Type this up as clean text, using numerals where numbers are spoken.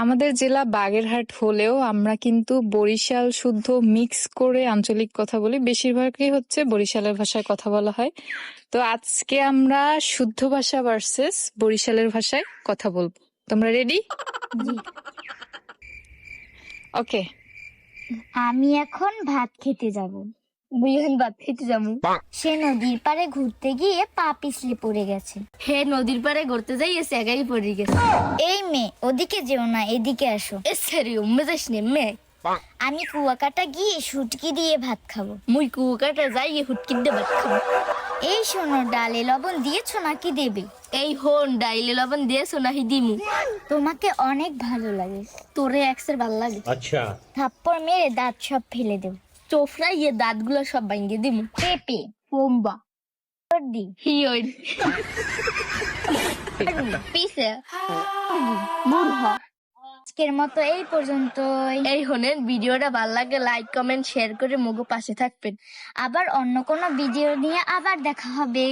আমাদের জেলা বাগেরহাট হলেও আমরা কিন্তু বরিশাল শুদ্ধ মিক্স করে আঞ্চলিক কথা বলি, বেশিরভাগই হচ্ছে বরিশালের ভাষায় কথা বলা হয়। তো আজকে আমরা শুদ্ধ ভাষা ভার্সেস বরিশালের ভাষায় কথা বলবো। তোমরা রেডি? জি। ওকে। আমি এখন ভাত খেতে যাব। ভাত খেতে যাবো। সে নদীর পাড়ে ঘুরতে গিয়ে পা পিছলে পড়ে গেছে। হে নদীর পাড়ে ঘুরতে যাই এসে একাই পড়ে গেছে। এই মেয়ে, ওদিকে যেও না, এদিকে আসো। এ সেরি উম্মে যাস নে মে। আমি কুয়াকাটা গিয়ে শুটকি দিয়ে ভাত খাবো। মুই কুকাটা যাই হুটকিন দে ভাত খাবো। এই শোনো, ডালে লবণ দিয়েছো নাকি দেবে? এই হন ডাইলে লবণ দিয়েছো নাহি দিমু? তোমাকে অনেক ভালো লাগে। তোরে এক্সের ভাল লাগে। अच्छा থাপ্পড় মেরে দাঁত সব ফেলে দেব। চোফরা ইয়ে দাঁতগুলো সব ভাঙ্গে দিমু। পেঁপে বোম্বা দি হিওই পিছে মূর্খ। আজকের মতো এই পর্যন্তই। এই হনেন ভিডিওটা ভাল লাগে লাইক কমেন্ট শেয়ার করে মগো পাশে থাকবেন। আবার অন্য কোনো ভিডিও নিয়ে আবার দেখা হবে।